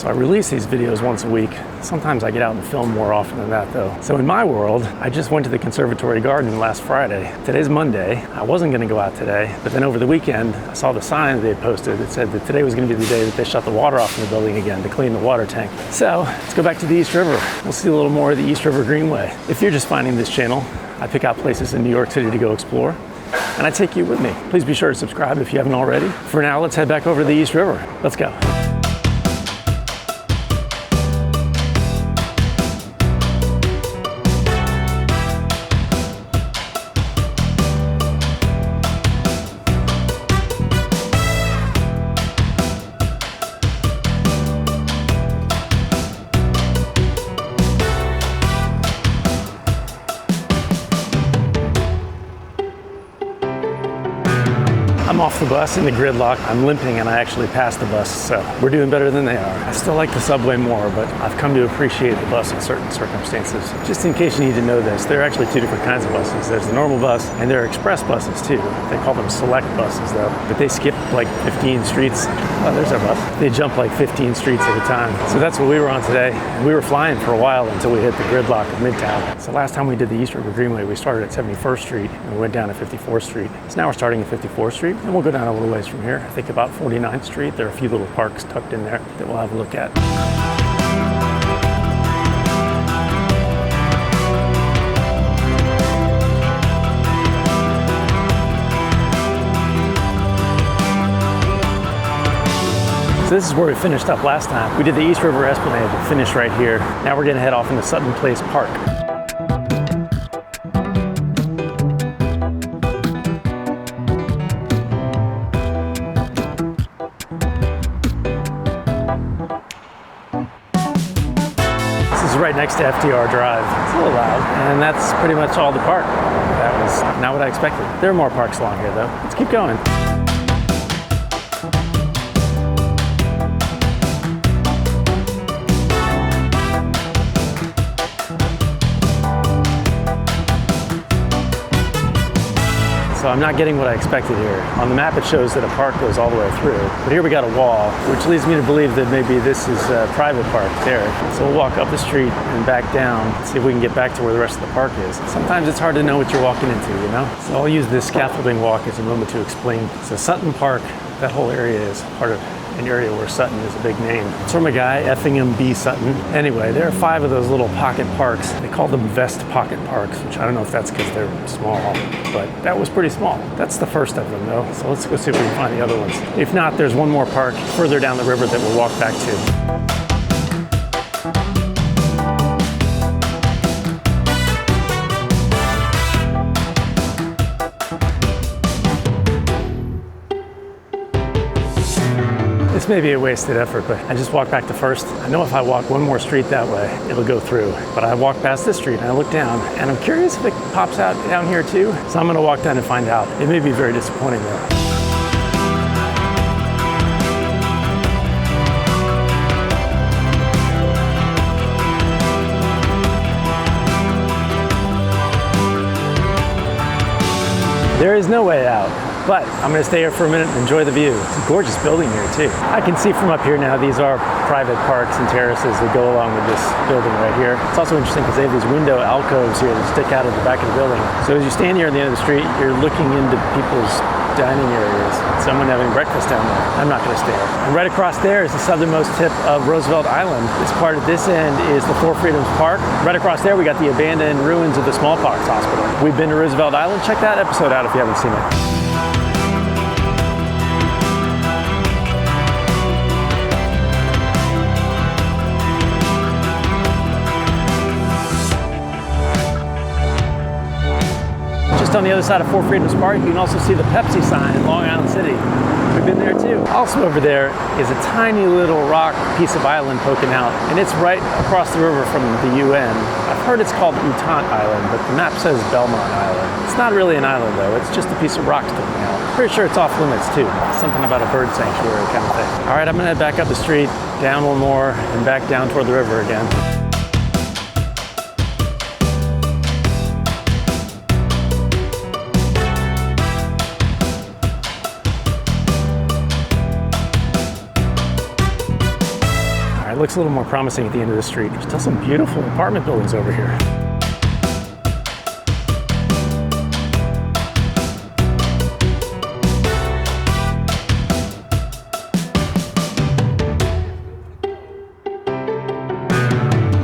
So I release these videos once a week. Sometimes I get out and film more often than that though. So in my world, I just went to the conservatory garden last Friday. Today's Monday. I wasn't gonna go out today, but then over the weekend, I saw the sign that they had posted that said that today was gonna be the day that they shut the water off in the building again to clean the water tank. So let's go back to the East River. We'll see a little more of the East River Greenway. If you're just finding this channel, I pick out places in New York City to go explore, and I take you with me. Please be sure to subscribe if you haven't already. For now, let's head back over to the East River. Let's go. I'm off the bus in the gridlock. I'm limping and I actually passed the bus, so we're doing better than they are. I still like the subway more, but I've come to appreciate the bus in certain circumstances. Just in case you need to know this, there are actually two different kinds of buses. There's the normal bus and there are express buses too. They call them select buses though, but they skip like 15 streets. Oh, there's our bus. They jump like 15 streets at a time. So that's what we were on today. And we were flying for a while until we hit the gridlock of Midtown. So last time we did the East River Greenway, we started at 71st Street and we went down to 54th Street. So now we're starting at 54th Street. And we'll go down a little ways from here. I think about 49th Street. There are a few little parks tucked in there that we'll have a look at. So this is where we finished up last time. We did the East River Esplanade, finished right here. Now we're gonna head off into Sutton Place Park. Right next to FDR Drive. It's a little loud, and that's pretty much all the park. That was not what I expected. There are more parks along here though. Let's keep going. So I'm not getting what I expected here. On the map it shows that a park goes all the way through, but here we got a wall, which leads me to believe that maybe this is a private park there. So we'll walk up the street and back down, see if we can get back to where the rest of the park is. Sometimes it's hard to know what you're walking into, you know? So I'll use this scaffolding walk as a moment to explain. So Sutton Park, that whole area is part of an area where Sutton is a big name. It's from a guy, Effingham B. Sutton. Anyway, there are 5 of those little pocket parks. They call them vest pocket parks, which I don't know if that's because they're small, but that was pretty small. That's the first of them though. So let's go see if we can find the other ones. If not, there's one more park further down the river that we'll walk back to. This may be a wasted effort, but I just walked back to First. I know if I walk one more street that way, it'll go through. But I walked past this street and I look down, and I'm curious if it pops out down here too. So I'm gonna walk down and find out. It may be very disappointing though. There is no way out. But I'm gonna stay here for a minute and enjoy the view. It's a gorgeous building here too. I can see from up here now, these are private parks and terraces that go along with this building right here. It's also interesting because they have these window alcoves here that stick out of the back of the building. So as you stand here at the end of the street, you're looking into people's dining areas. Someone having breakfast down there. I'm not gonna stare. And right across there is the southernmost tip of Roosevelt Island. This part at this end is the Four Freedoms Park. Right across there, we got the abandoned ruins of the Smallpox Hospital. We've been to Roosevelt Island. Check that episode out if you haven't seen it. Just on the other side of Four Freedoms Park, you can also see the Pepsi sign in Long Island City. We've been there too. Also over there is a tiny little rock piece of island poking out, and it's right across the river from the UN. I've heard it's called Utant Island, but the map says Belmont Island. It's not really an island though, it's just a piece of rock sticking out. Pretty sure it's off limits too. Something about a bird sanctuary kind of thing. All right, I'm gonna head back up the street, down one more, and back down toward the river again. looks a little more promising at the end of the street. There's still some beautiful apartment buildings over here.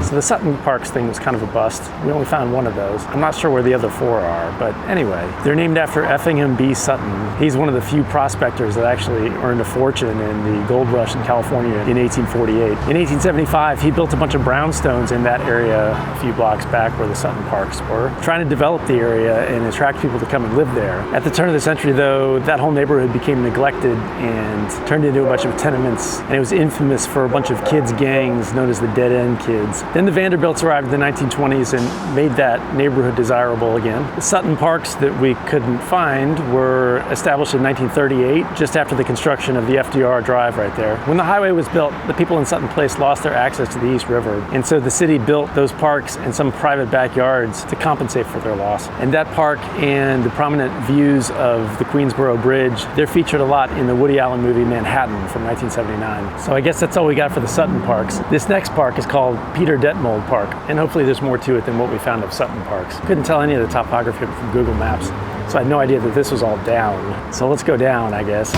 So the Sutton Parks thing was kind of a bust. We only found one of those. I'm not sure where the other 4 are, but anyway, they're named after Effingham B. Sutton. He's one of the few prospectors that actually earned a fortune in the gold rush in California in 1848. In 1875, he built a bunch of brownstones in that area a few blocks back where the Sutton Parks were, trying to develop the area and attract people to come and live there. At the turn of the century, though, that whole neighborhood became neglected and turned into a bunch of tenements, and it was infamous for a bunch of kids gangs known as the Dead End Kids. Then the Vanderbilts arrived in the 1920s and made that neighborhood desirable again. The Sutton Parks that we couldn't find were established in 1938, just after the construction of the FDR Drive right there. When the highway was built, the people in Sutton Place lost their access to the East River, and so the city built those parks and some private backyards to compensate for their loss. And that park and the prominent views of the Queensboro Bridge, they're featured a lot in the Woody Allen movie Manhattan from 1979. So I guess that's all we got for the Sutton Parks. This next park is called Peter Detmold Park, and hopefully there's more to it than what we found of Sutton Parks. Couldn't tell any of the topography from Google Maps, so I had no idea that this was all down. So let's go down, I guess.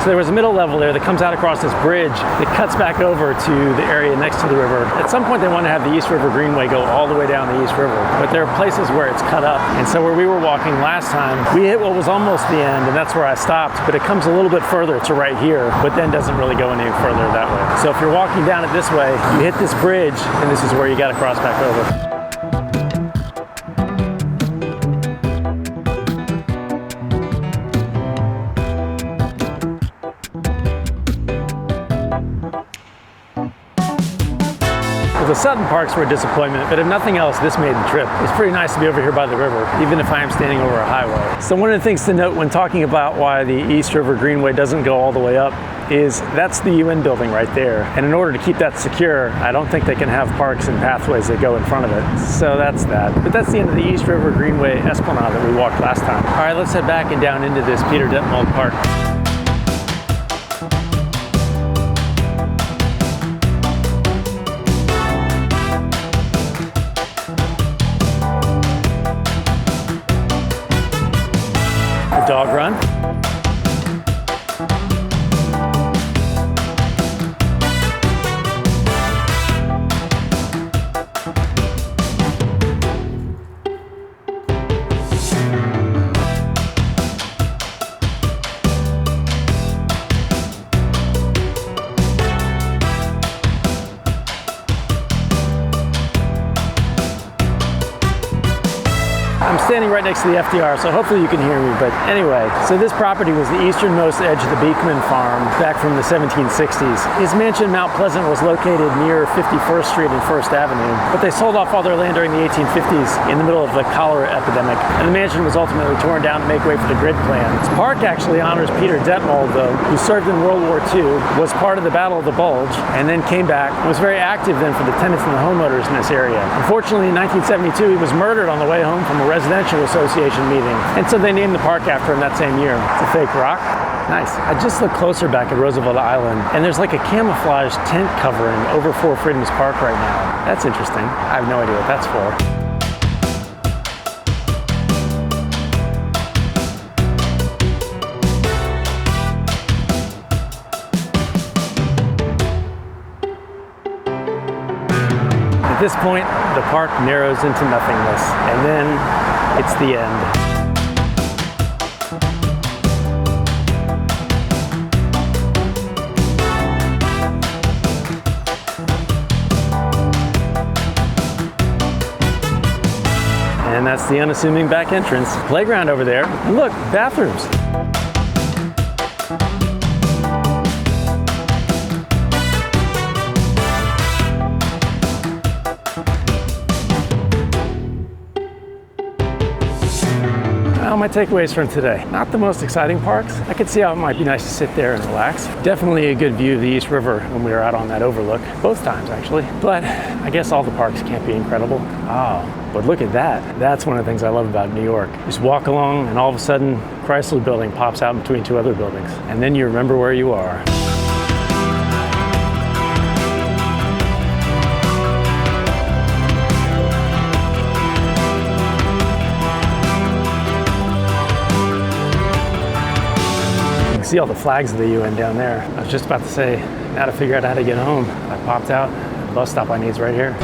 So there was a middle level there that comes out across this bridge that cuts back over to the area next to the river. At some point they want to have the East River Greenway go all the way down the East River, but there are places where it's cut up. And so where we were walking last time, we hit what was almost the end, and that's where I stopped, but it comes a little bit further to right here, but then doesn't really go any further that way. So if you're walking down it this way, you hit this bridge, and this is where you got to cross back over. The Sutton Parks were a disappointment, but if nothing else, this made the trip. It's pretty nice to be over here by the river, even if I am standing over a highway. So one of the things to note when talking about why the East River Greenway doesn't go all the way up is that's the UN building right there. And in order to keep that secure, I don't think they can have parks and pathways that go in front of it. So that's that. But that's the end of the East River Greenway Esplanade that we walked last time. All right, let's head back and down into this Peter Detmold Park. Dog run. I'm standing right next to the FDR, so hopefully you can hear me, but anyway, so this property was the easternmost edge of the Beekman farm back from the 1760s. His mansion, Mount Pleasant, was located near 51st Street and 1st Avenue, but they sold off all their land during the 1850s in the middle of the cholera epidemic, and the mansion was ultimately torn down to make way for the grid plan. This park actually honors Peter Detmold, though, who served in World War II, was part of the Battle of the Bulge, and then came back, and was very active then for the tenants and the homeowners in this area. Unfortunately, in 1972, he was murdered on the way home from a residential association meeting, and so they named the park after him that same year. It's a fake rock. Nice. I just looked closer back at Roosevelt Island, and there's like a camouflage tent covering over Four Freedoms Park right now. That's interesting. I have no idea what that's for. At this point, the park narrows into nothingness, and then it's the end. And that's the unassuming back entrance. Playground over there. And look, bathrooms. How my takeaways from today. Not the most exciting parks. I could see how it might be nice to sit there and relax. Definitely a good view of the East River when we were out on that overlook. Both times, actually. But I guess all the parks can't be incredible. Oh, but look at that. That's one of the things I love about New York. Just walk along and all of a sudden, Chrysler Building pops out between two other buildings. And then you remember where you are. See all the flags of the UN down there. I was just about to say, now to figure out how to get home. I popped out, the bus stop I need is right here.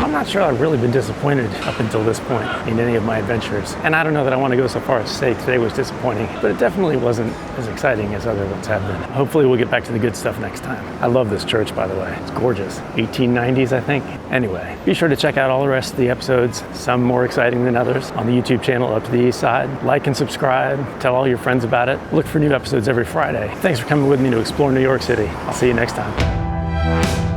I'm not sure I've really been disappointed up until this point in any of my adventures. And I don't know that I want to go so far as to say today was disappointing, but it definitely wasn't as exciting as other ones have been. Hopefully we'll get back to the good stuff next time. I love this church, by the way. It's gorgeous. 1890s, I think. Anyway, be sure to check out all the rest of the episodes, some more exciting than others, on the YouTube channel Up to the East Side. Like and subscribe. Tell all your friends about it. Look for new episodes every Friday. Thanks for coming with me to explore New York City. I'll see you next time.